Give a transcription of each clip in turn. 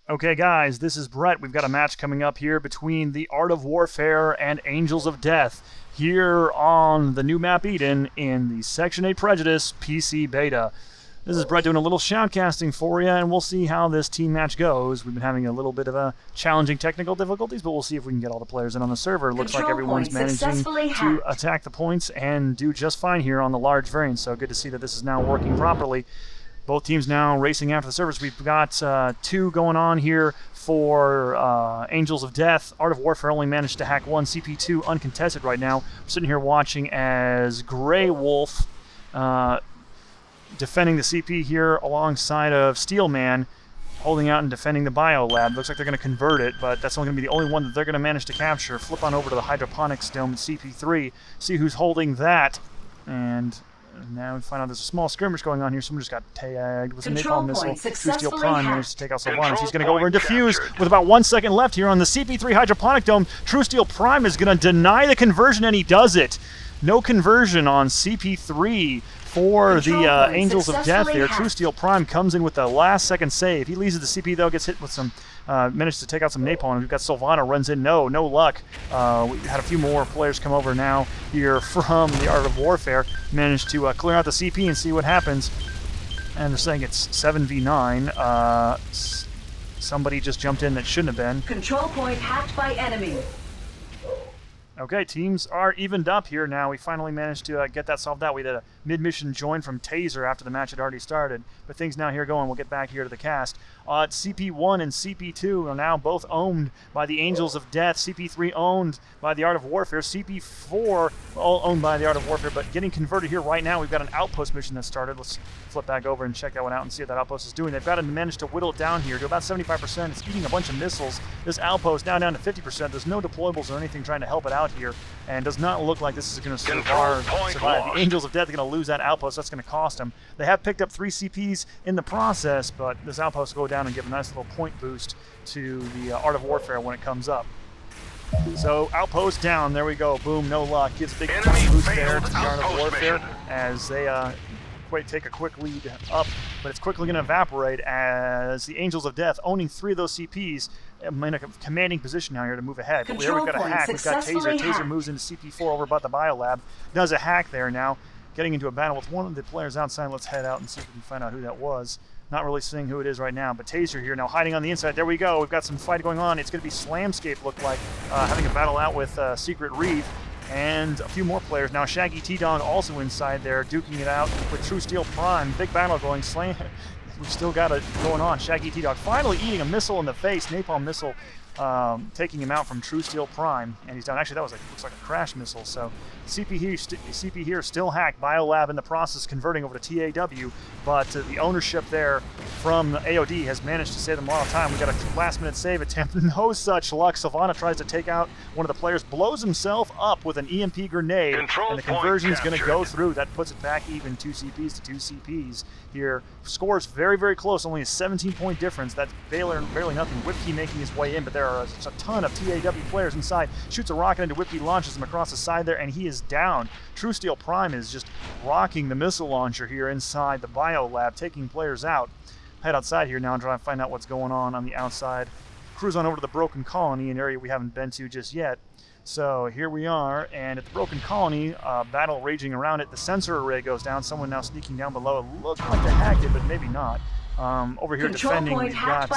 Okay, guys, this is Brett. We've got a match coming up here between the Art of Warfare and Angels of Death here on the new map Eden in the Section 8 Prejudice PC Beta. This is Brett doing a little shoutcasting for you, and we'll see how this team match goes. We've been having a little bit of a challenging technical difficulties, but we'll see if we can get all the players in on the server. Looks like everyone's managing to attack the points and do just fine here on the large variant, so good to see that this is now working properly. Both teams now racing after the servers. We've got two going on here for Angels of Death. Art of Warfare only managed to hack one. CP2 uncontested right now. We're sitting here watching as Grey Wolf defending the CP here alongside of Steelman, holding out and defending the Bio Lab. Looks like they're going to convert it, but that's only going to be the only one that they're going to manage to capture. Flip on over to the Hydroponics Dome at CP3, see who's holding that, and now we find out there's a small skirmish going on here. Someone just got tagged with a napalm missile. True Steel Prime managed to take out Sylvanas. He's going to go over and defuse with about 1 second left here on the CP3 Hydroponic Dome. True Steel Prime is going to deny the conversion, and he does it. No conversion on CP3 for the Angels of Death there. True Steel Prime comes in with the last second save. He leaves the CP though, gets hit with some, managed to take out some napalm. We've got Sylvana runs in, no luck. We had a few more players come over now here from the Art of Warfare. Managed to clear out the CP and see what happens. And they're saying it's 7v9. Somebody just jumped in that shouldn't have been. Control point hacked by enemy. Okay, teams are evened up here now. We finally managed to get that solved out. We had a mid-mission join from Taser after the match had already started. But things now here going. We'll get back here to the cast. CP1 and CP2 are now both owned by the Angels of Death. CP3 owned by the Art of Warfare. CP4 all owned by the Art of Warfare. But getting converted here right now, we've got an outpost mission that started. Let's flip back over and check that one out and see what that outpost is doing. They've got to manage to whittle it down here to about 75%. It's eating a bunch of missiles. This outpost now down to 50%. There's no deployables or anything trying to help it out here, and does not look like this is going to survive. The Angels of Death are going to lose that outpost. That's going to cost them. They have picked up 3 CPs in the process, but this outpost will go down and give a nice little point boost to the Art of Warfare when it comes up. So outpost down. There we go. Boom. No luck. Gives a big point boost there to the Art of Warfare as they take a quick lead up, but it's quickly going to evaporate as the Angels of Death, owning 3 of those CPs, in a commanding position now here to move ahead. But here we've got a hack. We've got Taser. Taser moves into CP4 over by the Biolab. Does a hack there now, getting into a battle with one of the players outside. Let's head out and see if we can find out who that was. Not really seeing who it is right now, but Taser here now hiding on the inside. There we go. We've got some fight going on. It's going to be Slamscape, look like, having a battle out with Secret Reeve. And a few more players now. Shaggy T-Dog also inside there, duking it out with True Steel Prime. Big battle going. We've still got it going on. Shaggy T-Dog finally eating a missile in the face. Napalm missile taking him out from True Steel Prime. And he's down. Actually, that was looks like a crash missile. So CP here still hacked. Biolab in the process converting over to TAW. But the ownership there from AoD has managed to save them a lot of time. We got a last-minute save attempt. No such luck. Sylvana tries to take out one of the players, blows himself up with an EMP grenade, and the conversion is going to go through. That puts it back even 2 CPs to 2 CPs here. Scores very, very close. Only a 17-point difference. That's barely nothing. Whipkey making his way in, but there are a ton of TAW players inside. Shoots a rocket into Whipkey, launches him across the side there, and he is down. True Steel Prime is just rocking the missile launcher here inside the Bio Lab, taking players out. Head outside here now and try to find out what's going on the outside. Cruise on over to the Broken Colony, an area we haven't been to just yet. So here we are, and at the Broken Colony, battle raging around it. The sensor array goes down. Someone now sneaking down below. It looked like they hacked it, but maybe not. Over here defending, we've got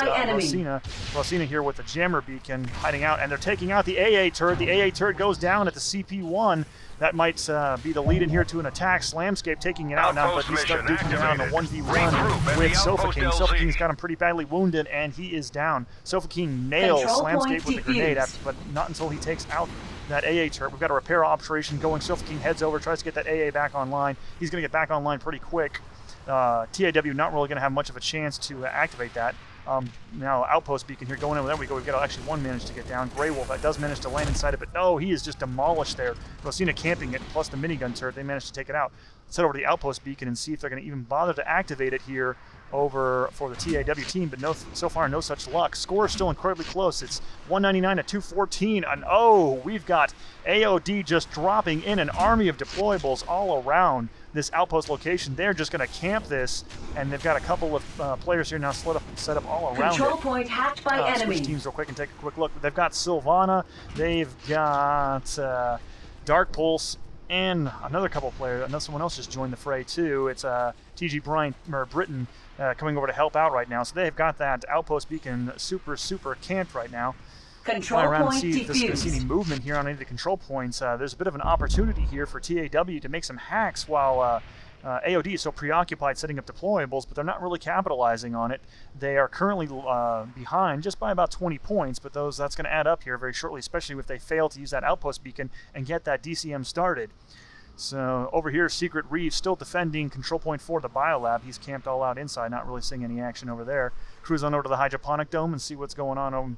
Rosina here with the jammer beacon hiding out, and they're taking out the AA turret. The AA turret goes down at the CP1. That might be the lead in here to an attack. Slamscape taking it out now, but he's stuck duking it out in a 1v1 with Sofa King. Sofa King's got him pretty badly wounded, and he is down. Sofa King nails Slamscape with the grenade, but not until he takes out that AA turret. We've got a repair operation going. Sofa King heads over, tries to get that AA back online. He's going to get back online pretty quick. TAW not really going to have much of a chance to activate that. Now Outpost Beacon here going in. There we go. We've got actually one managed to get down. Grey Wolf that does manage to land inside it, but no, he is just demolished there. Rosina camping it, plus the minigun turret. They managed to take it out. Let's head over to the Outpost Beacon and see if they're going to even bother to activate it here over for the TAW team, but so far no such luck. Score is still incredibly close. It's 199 to 214, and we've got AoD just dropping in an army of deployables all around this outpost location. They're just going to camp this, and they've got a couple of players here now set up all around Control it. point hacked by enemy. Switch teams real quick and take a quick look. They've got Sylvana, they've got Dark Pulse, and another couple players. I know someone else just joined the fray too. It's TG Britain coming over to help out right now. So they've got that outpost beacon super camped right now. Control around point and see if there's going to see any defused. movement here on any of the control points. There's a bit of an opportunity here for TAW to make some hacks while AoD is so preoccupied setting up deployables, but they're not really capitalizing on it. They are currently behind just by about 20 points, but that's going to add up here very shortly, especially if they fail to use that outpost beacon and get that DCM started. So over here, Secret Reeve still defending control point 4, the biolab. He's camped all out inside, not really seeing any action over there. Cruise on over to the hydroponic dome and see what's going on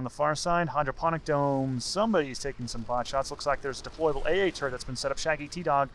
the far side. Hydroponic dome, somebody's taking some bot shots. Looks like there's a deployable AA turret that's been set up. Shaggy T-Dog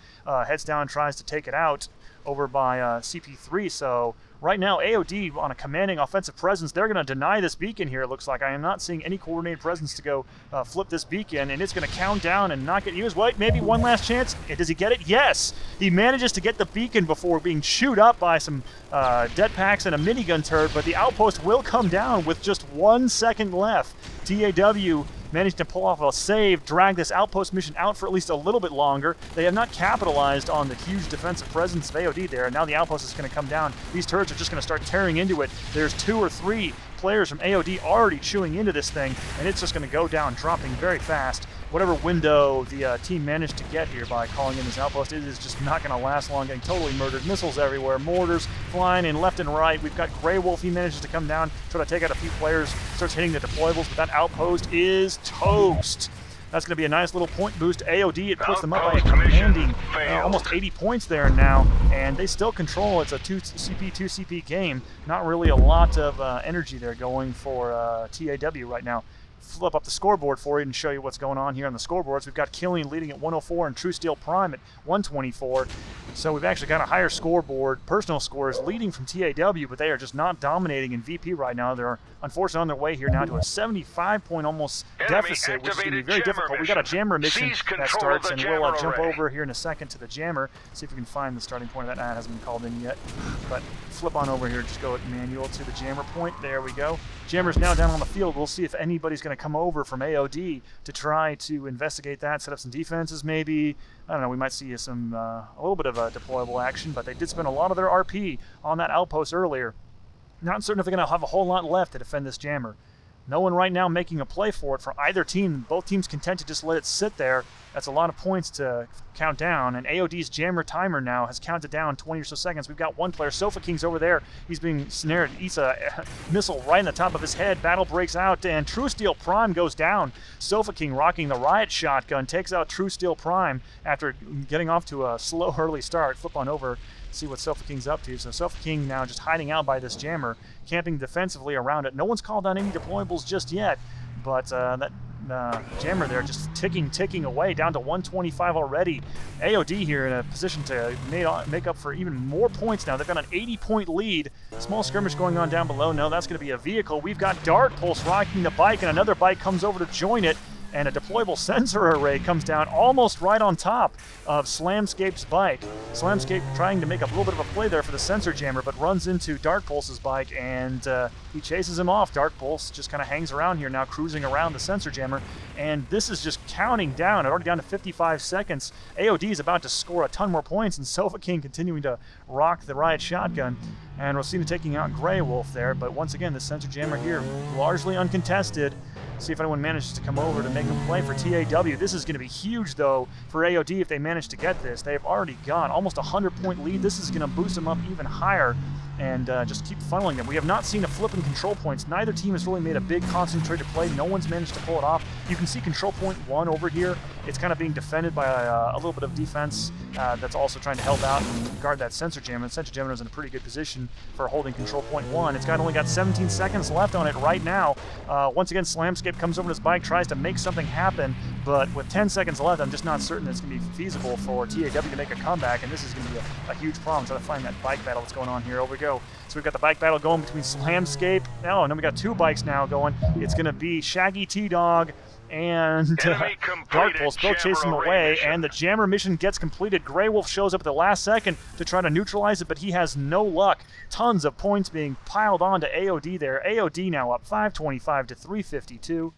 heads down and tries to take it out over by CP3. So right now, AoD on a commanding offensive presence. They're going to deny this beacon here, it looks like. I am not seeing any coordinated presence to go flip this beacon, and it's going to count down and not get used. Wait, maybe one last chance. Does he get it? Yes! He manages to get the beacon before being chewed up by some dead packs and a minigun turret, but the outpost will come down with just 1 second left. TAW managed to pull off a save, drag this outpost mission out for at least a little bit longer. They have not capitalized on the huge defensive presence of AoD there, and now the outpost is going to come down. These turrets are just going to start tearing into it. There's 2 or 3 players from AoD already chewing into this thing, and it's just going to go down, dropping very fast. Whatever window the team managed to get here by calling in this outpost, it is just not going to last long, getting totally murdered. Missiles everywhere, mortars flying in left and right. We've got Grey Wolf. He manages to come down, try to take out a few players, starts hitting the deployables, but that outpost is toast. That's going to be a nice little point boost to AoD. It puts them up by a commanding almost 80 points there now, and they still control. It's a 2CP game. Not really a lot of energy there going for TAW right now. Flip up the scoreboard for you and show you what's going on here on the scoreboards. We've got Killian leading at 104 and True Steel Prime at 124. So we've actually got a higher scoreboard. Personal scores leading from TAW, but they are just not dominating in VP right now. They're unfortunately on their way here now to a 75-point almost deficit, which is going to be very difficult. We've got a jammer mission that starts, and we'll jump over here in a second to the jammer, see if we can find the starting point of that. Hasn't been called in yet, but flip on over here, just go at manual to the jammer point. There we go. Jammer's now down on the field. We'll see if anybody's going to come over from AoD to try to investigate that, set up some defenses maybe. I don't know, we might see some a little bit of a deployable action, but they did spend a lot of their RP on that outpost earlier. Not certain if they're going to have a whole lot left to defend this jammer. No one right now making a play for it for either team. Both teams content to just let it sit there. That's a lot of points to count down, and AoD's jammer timer now has counted down 20 or so seconds. We've got one player, Sofa King's over there. He's being snared, eats a missile right in the top of his head. Battle breaks out, and True Steel Prime goes down. Sofa King rocking the riot shotgun takes out True Steel Prime after getting off to a slow early start. Flip on over, see what Sofa King's up to. So Sofa King now just hiding out by this jammer, camping defensively around it. No one's called on any deployables just yet, but that jammer there just ticking away down to 125 already. AoD here in a position to make up for even more points now. They've got an 80-point lead. Small skirmish going on down below. No, that's going to be a vehicle. We've got Dark Pulse rocking the bike, and another bike comes over to join it, and a deployable sensor array comes down almost right on top of Slamscape's bike. Slamscape trying to make a little bit of a play there for the sensor jammer, but runs into Dark Pulse's bike, and he chases him off. Dark Pulse just kind of hangs around here now, cruising around the sensor jammer, and this is just counting down. Already down to 55 seconds. AoD is about to score a ton more points, and Sofa King continuing to rock the riot shotgun. And Rosina taking out Grey Wolf there, but once again, the sensor jammer here largely uncontested. See if anyone manages to come over to make a play for TAW. This is going to be huge, though, for AoD if they manage to get this. They've already got almost a 100-point lead. This is going to boost them up even higher and just keep funneling them. We have not seen a flip in control points. Neither team has really made a big concentrated play. No one's managed to pull it off. You can see control point 1 over here. It's kind of being defended by a little bit of defense that's also trying to help out and guard that sensor jammer. And sensor jammer is in a pretty good position for holding control point 1. It's only got 17 seconds left on it right now. Once again, Slamscape comes over his bike, tries to make something happen, but with 10 seconds left, I'm just not certain it's going to be feasible for TAW to make a comeback, and this is going to be a huge problem. Try to find that bike battle that's going on here. Over we go. So we've got the bike battle going between Slamscape. Oh, and then we got 2 bikes now going. It's going to be Shaggy T-Dog and Dark Pulse both chasing away, and the Jammer mission gets completed. Grey Wolf shows up at the last second to try to neutralize it, but he has no luck. Tons of points being piled on to AoD there. AoD now up 525 to 352.